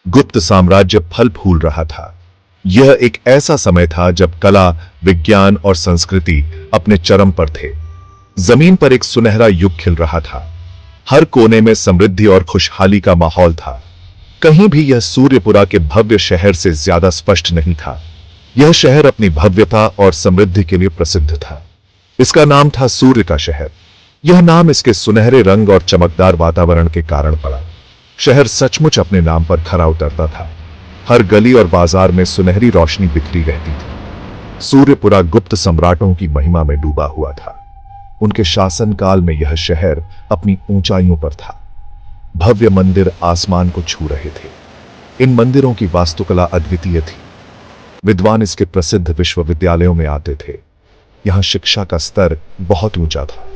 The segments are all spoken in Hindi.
गुप्त साम्राज्य फल फूल रहा था। यह एक ऐसा समय था जब कला, विज्ञान और संस्कृति अपने चरम पर थे। जमीन पर एक सुनहरा युग खिल रहा था। हर कोने में समृद्धि और खुशहाली का माहौल था। कहीं भी यह सूर्यपुरा के भव्य शहर से ज्यादा स्पष्ट नहीं था। यह शहर अपनी भव्यता और समृद्धि के लिए प्रसिद्ध था। इसका नाम था सूर्य का शहर। यह नाम इसके सुनहरे रंग और चमकदार वातावरण के कारण पड़ा। शहर सचमुच अपने नाम पर खरा उतरता था। हर गली और बाजार में सुनहरी रोशनी बिखरी रहती थी। सूर्यपुरा गुप्त सम्राटों की महिमा में डूबा हुआ था। उनके शासनकाल में यह शहर अपनी ऊंचाइयों पर था। भव्य मंदिर आसमान को छू रहे थे। इन मंदिरों की वास्तुकला अद्वितीय थी। विद्वान इसके प्रसिद्ध विश्वविद्यालयों में आते थे। यहां शिक्षा का स्तर बहुत ऊंचा था।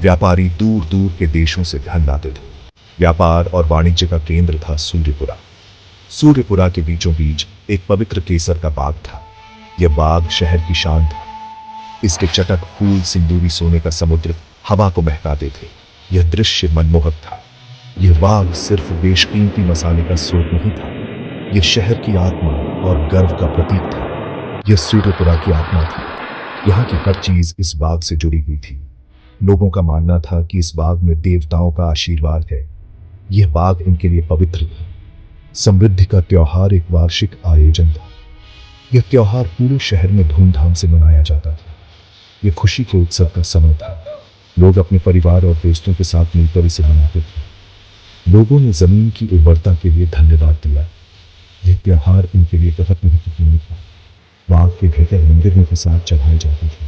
व्यापारी दूर दूर के देशों से धन लाते थे। व्यापार और वाणिज्य का केंद्र था सूर्यपुरा। सूर्यपुरा के बीचों बीच एक पवित्र केसर का बाग था। यह बाग शहर की शान था। इसके चटक फूल सिंदूरी सोने का समुद्र हवा को बहकाते थे। यह दृश्य मनमोहक था। यह बाग सिर्फ बेशकीमती मसाले का स्रोत नहीं था। यह शहर की आत्मा और गर्व का प्रतीक था। यह सूर्यपुरा की आत्मा थी। यहाँ की हर चीज इस बाग से जुड़ी हुई थी। लोगों का मानना था कि इस बाग में देवताओं का आशीर्वाद है। यह बाग इनके लिए पवित्र था। समृद्धि का त्योहार एक वार्षिक आयोजन था। यह त्योहार पूरे शहर में धूमधाम से मनाया जाता था। यह खुशी के उत्सव का समय था। लोग अपने परिवार और दोस्तों के साथ मिलकर इसे मनाते थे। लोगों ने जमीन की उर्वरता के लिए धन्यवाद दिया। यह त्योहार इनके लिए बहुत महत्वपूर्ण था। बाग के भीतर मंदिर में प्रसाद चढ़ाए जाते थे।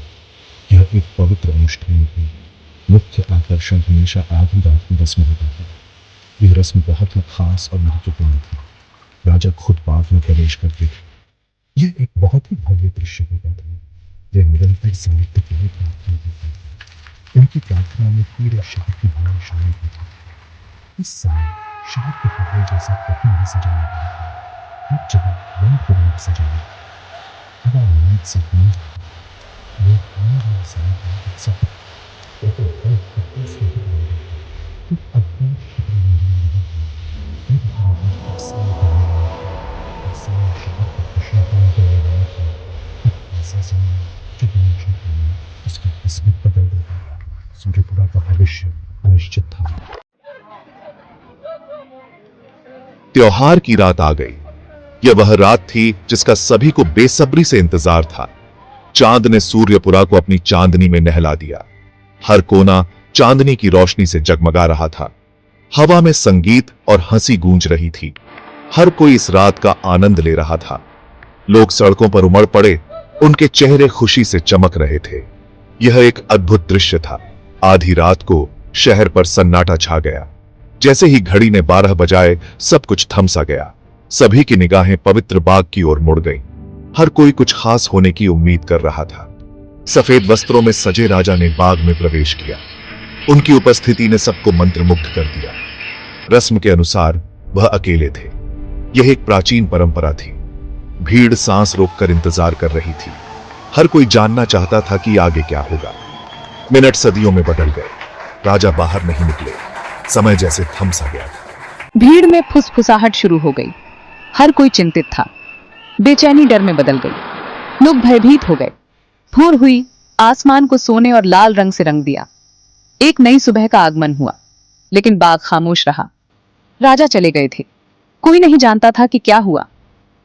यह एक पवित्र अनुष्ठान थी। मुख्य आकर्षण हमेशा आधी रात की रस्म होता था। यह रस्म बहुत ही खास और महत्वपूर्ण थी। राजा खुद बाग में प्रवेश करते थे। यह एक बहुत ही भव्य दृश्य होता था। यह निरंतर समृद्धि के लिए प्रार्थना करते थे। उनकी प्रार्थना में पूरे शहर की भावना शामिल होती थी। इस साल शहर के कपड़े जैसा कहीं नहीं सजाया गया था। हर जगह रंग बिरंग सजाया। हवा उम्मीद से गूंज रही थी। लोग आने वाले समय का उत्सव एक घर के दूसरे घर में रहे थे। एक अद्भुत खतरे में रही थी। एक भावना एक साल करने वाला था। एक साल शहर को खुशियां पाने देने वाला था। एक ऐसा समय जो हमेशा के लिए उसकी किस्मत बदल देगा। सूर्यपुरा का भविष्य अनिश्चित था। त्योहार की रात आ गई। यह वह रात थी जिसका सभी को बेसब्री से इंतजार था। चांद ने सूर्यपुरा को अपनी चांदनी में नहला दिया। हर कोना चांदनी की रोशनी से जगमगा रहा था। हवा में संगीत और हंसी गूंज रही थी। हर कोई इस रात का आनंद ले रहा था। लोग सड़कों पर उमड़ पड़े। उनके चेहरे खुशी से चमक रहे थे। यह एक अद्भुत दृश्य था। आधी रात को शहर पर सन्नाटा छा गया। जैसे ही घड़ी ने 12 बजाए, सब कुछ थम सा गया। सभी की निगाहें पवित्र बाग की ओर मुड़ गईं। हर कोई कुछ खास होने की उम्मीद कर रहा था। सफेद वस्त्रों में सजे राजा ने बाग में प्रवेश किया। उनकी उपस्थिति ने सबको मंत्रमुग्ध कर दिया। रस्म के अनुसार वह अकेले थे। यह एक प्राचीन परंपरा थी। भीड़ सांस रोककर इंतजार कर रही थी। हर कोई जानना चाहता था कि आगे क्या होगा। मिनट सदियों में बदल गए। राजा बाहर नहीं निकले। समय जैसे थम सा गया था। भीड़ में फुसफुसाहट शुरू हो गई। हर कोई चिंतित था। बेचैनी डर में बदल गई। लोग भयभीत हो गए। भोर हुई। आसमान को सोने और लाल रंग से रंग दिया। एक नई सुबह का आगमन हुआ। लेकिन बाग खामोश रहा। राजा चले गए थे। कोई नहीं जानता था कि क्या हुआ।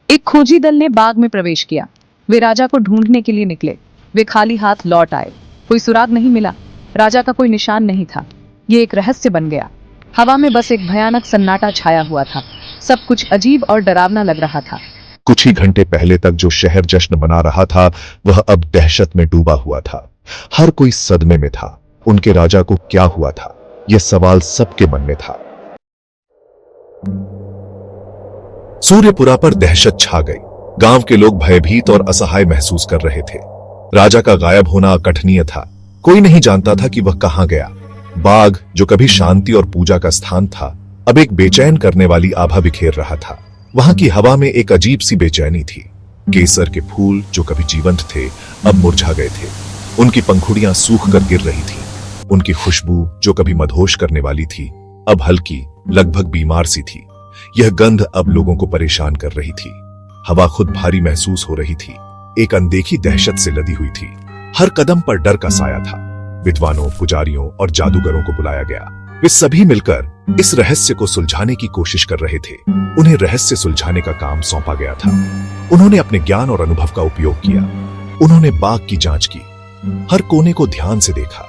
एक खोजी दल ने बाग में प्रवेश किया। वे राजा को ढूंढने के लिए निकले। वे खाली हाथ लौट आए। कोई सुराग नहीं मिला। राजा का कोई निशान नहीं था। यह एक रहस्य बन गया। हवा में बस एक भयानक सन्नाटा छाया हुआ था। सब कुछ अजीब और डरावना लग रहा था। कुछ ही घंटे पहले तक जो शहर जश्न मना रहा था, वह अब दहशत में डूबा हुआ था। हर कोई सदमे में था। उनके राजा को क्या हुआ था, यह सवाल सबके मन में था। सूर्यपुरा पर दहशत छा गई। गांव के लोग भयभीत और असहाय महसूस कर रहे थे। राजा का गायब होना अकथनीय था। कोई नहीं जानता था कि वह कहां गया। बाग, जो कभी शांति और पूजा का स्थान था, अब एक बेचैन करने वाली आभा बिखेर रहा था। वहां की हवा में एक अजीब सी बेचैनी थी। केसर के फूल, जो कभी जीवंत थे, अब मुरझा गए थे। उनकी पंखुड़ियां सूख कर गिर रही थी। उनकी खुशबू, जो कभी मदहोश करने वाली थी, अब हल्की, लगभग बीमार सी थी। यह गंध अब लोगों को परेशान कर रही थी। हवा खुद भारी महसूस हो रही थी, एक अनदेखी दहशत से लदी हुई थी। हर कदम पर डर का साया था। विद्वानों, पुजारियों और जादूगरों को बुलाया गया। वे सभी मिलकर इस रहस्य को सुलझाने की कोशिश कर रहे थे। उन्हें रहस्य सुलझाने का काम सौंपा गया था। उन्होंने अपने ज्ञान और अनुभव का उपयोग किया। उन्होंने बाग की जांच की, हर कोने को ध्यान से देखा।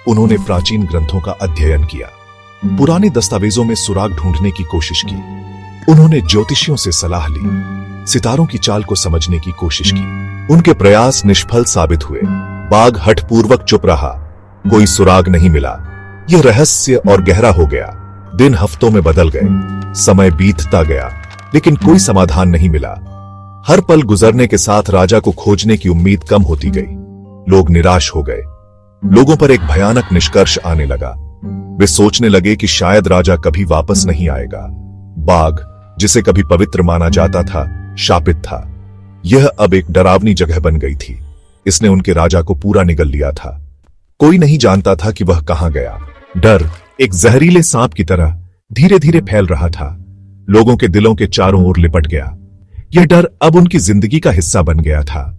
उन्होंने प्राचीन ग्रंथों का अध्ययन किया, पुराने दस्तावेजों में सुराग ढूंढने की कोशिश की। उन्होंने ज्योतिषियों से सलाह ली, सितारों की चाल को समझने की कोशिश की। उनके प्रयास निष्फल साबित हुए। बाग हठपूर्वक चुप रहा, कोई सुराग नहीं मिला। यह रहस्य और गहरा हो गया। दिन हफ्तों में बदल गए, समय बीतता गया, लेकिन कोई समाधान नहीं मिला। हर पल गुजरने के साथ राजा को खोजने की उम्मीद कम होती गई। लोग निराश हो गए। लोगों पर एक भयानक निष्कर्ष आने लगा। वे सोचने लगे कि शायद राजा कभी वापस नहीं आएगा। बाग, जिसे कभी पवित्र माना जाता था, शापित था। यह अब एक डरावनी जगह बन गई थी। इसने उनके राजा को पूरा निगल लिया था। कोई नहीं जानता था कि वह कहां गया। डर एक जहरीले सांप की तरह धीरे धीरे फैल रहा था। लोगों के दिलों के चारों ओर लिपट गया। यह डर अब उनकी जिंदगी का हिस्सा बन गया था।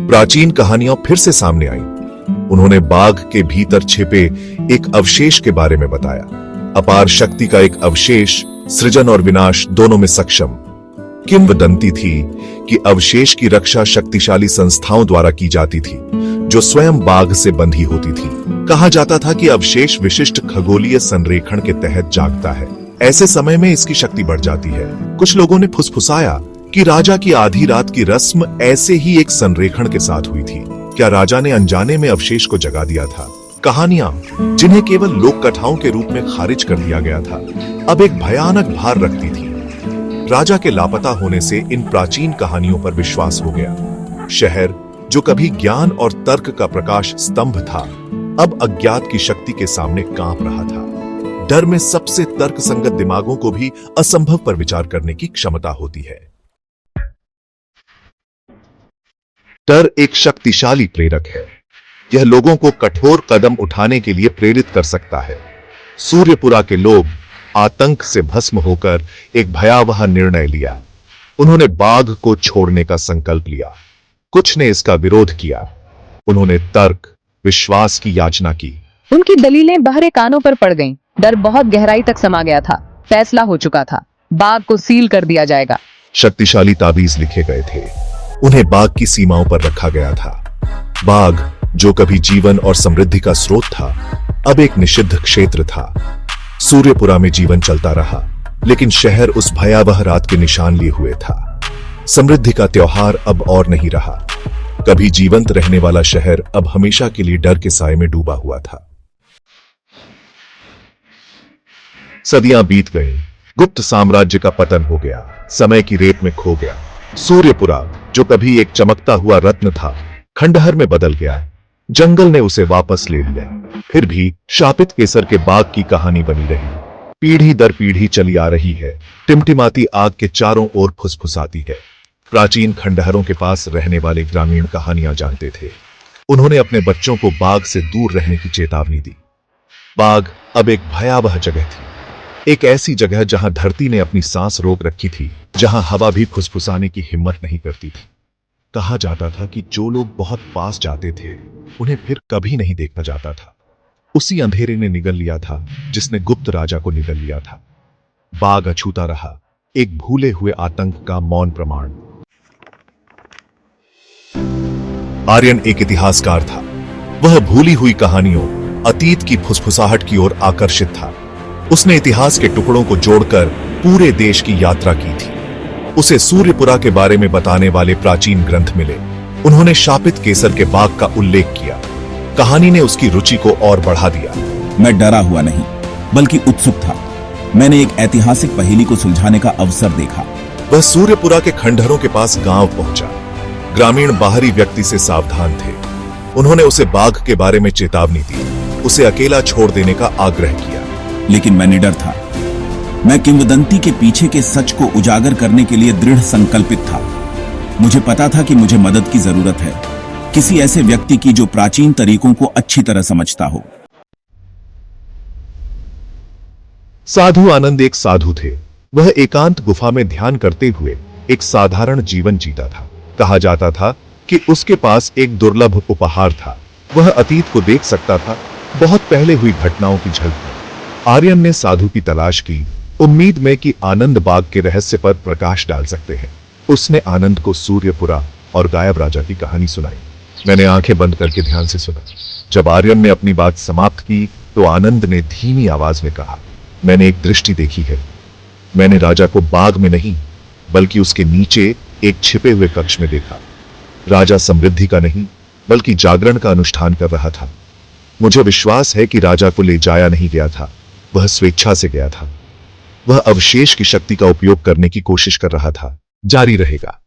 प्राचीन कहानियां फिर से सामने आईं। उन्होंने बाग के भीतर छिपे एक अवशेष के बारे में बताया। अपार शक्ति का एक अवशेष, सृजन और विनाश दोनों में सक्षम। किंवदंती थी कि अवशेष की रक्षा शक्तिशाली संस्थाओं द्वारा की जाती थी, जो स्वयं बाघ से बंधी होती थी। कहा जाता था कि अवशेष विशिष्ट खगोलीय संरेखण के तहत जागता है। ऐसे समय में इसकी शक्ति बढ़ जाती है। कुछ लोगों ने फुसफुसाया कि राजा की आधी रात की रस्म ऐसे ही एक संरेखण के साथ हुई थी। क्या राजा ने अनजाने में अवशेष को जगा दिया था? कहानियां, जिन्हें केवल लोक कथाओं के रूप में खारिज कर दिया गया था, अब एक भयानक भार रखती थी। राजा के लापता होने से इन प्राचीन कहानियों पर विश्वास हो गया। शहर, जो कभी ज्ञान और तर्क का प्रकाश स्तंभ था, अब अज्ञात की शक्ति के सामने कांप रहा था। डर में सबसे तर्कसंगत दिमागों को भी असंभव पर विचार करने की क्षमता होती है। डर एक शक्तिशाली प्रेरक है। यह लोगों को कठोर कदम उठाने के लिए प्रेरित कर सकता है। सूर्यपुरा के लोग आतंक से भस्म होकर एक भयावह निर्णय लिया। उन्होंने बाघ को छोड़ने का संकल्प लिया। कुछ ने इसका विरोध किया। उन्होंने तर्क, विश्वास की याचना की। उनकी दलीलें बहरे कानों पर पड़ गईं। डर बहुत गहराई तक समा गया था। फैसला हो चुका था, बाघ को सील कर दिया जाएगा। शक्तिशाली ताबीज लिखे गए थे। उन्हें बाघ की सीमाओं पर रखा गया था। बाघ, जो कभी जीवन और समृद्धि का स्रोत था, अब एक निषिद्ध क्षेत्र था। सूर्यपुरा में जीवन चलता रहा, लेकिन शहर उस भयावह रात के निशान लिए हुए था। समृद्धि का त्योहार अब और नहीं रहा। कभी जीवंत रहने वाला शहर अब हमेशा के लिए डर के साए में डूबा हुआ था। सदियां बीत गई। गुप्त साम्राज्य का पतन हो गया, समय की रेत में खो गया। सूर्यपुरा, जो कभी एक चमकता हुआ रत्न था, खंडहर में बदल गया। जंगल ने उसे वापस ले लिया। फिर भी शापित केसर के बाग की कहानी बनी रही। पीढ़ी दर पीढ़ी चली आ रही है, टिमटिमाती आग के चारों ओर फुसफुसाती है। प्राचीन खंडहरों के पास रहने वाले ग्रामीण कहानियां जानते थे। उन्होंने अपने बच्चों को बाग से दूर रहने की चेतावनी दी। बाग अब एक भयावह जगह थी, एक ऐसी जगह जहां धरती ने अपनी सांस रोक रखी थी, जहां हवा भी फुसफुसाने की हिम्मत नहीं करती थी। कहा जाता था कि जो लोग बहुत पास जाते थे, उन्हें फिर कभी नहीं देखा जाता था। उसी अंधेरे ने निगल लिया था जिसने गुप्त राजा को निगल लिया था। बाग अछूता रहा, एक भूले हुए आतंक का मौन प्रमाण। आर्यन एक इतिहासकार था। वह भूली हुई कहानियों, अतीत की फुसफुसाहट की ओर आकर्षित था। उसने इतिहास के टुकड़ों को जोड़कर पूरे देश की यात्रा की थी। उसे सूर्यपुरा के बारे में बताने वाले प्राचीन ग्रंथ मिले। उन्होंने शापित केसर के बाग का उल्लेख किया। कहानी ने उसकी रुचि को और बढ़ा दिया। मैं डरा हुआ नहीं, बल्कि उत्सुक था। मैंने एक ऐतिहासिक पहेली को सुलझाने का अवसर देखा। वह सूर्यपुरा के खंडहरों के पास गांव पहुंचा। ग्रामीण बाहरी व्यक्ति से सावधान थे। उन्होंने उसे बाघ के बारे में चेतावनी दी, उसे अकेला छोड़ देने का आग्रह किया। लेकिन मैं निडर था। मैं किंवदंती के पीछे के सच को उजागर करने के लिए दृढ़ संकल्पित था। मुझे पता था कि मुझे मदद की जरूरत है, किसी ऐसे व्यक्ति की जो प्राचीन तरीकों को अच्छी तरह समझता हो। साधु आनंद एक साधु थे। वह एकांत गुफा में ध्यान करते हुए एक साधारण जीवन जीता था। कहा जाता था कि उसके पास एक दुर्लभ उपहार था। वह अतीत को देख सकता था, बहुत पहले हुई घटनाओं की झलक। आर्यन ने साधु की तलाश की, उम्मीद में कि आनंद बाग के रहस्य पर प्रकाश डाल सकते हैं। उसने आनंद को सूर्यपुरा और गायब राजा की कहानी सुनाई। मैंने आंखें बंद करके ध्यान से सुना। जब आर्यन ने अपनी बात समाप्त की तो आनंद ने धीमी आवाज में कहा, मैंने एक दृष्टि देखी है। मैंने राजा को बाग में नहीं बल्कि उसके नीचे एक छिपे हुए कक्ष में देखा। राजा समृद्धि का नहीं बल्कि जागरण का अनुष्ठान कर रहा था। मुझे विश्वास है कि राजा को ले जाया नहीं गया था, वह स्वेच्छा से गया था। वह अवशेष की शक्ति का उपयोग करने की कोशिश कर रहा था। जारी रहेगा।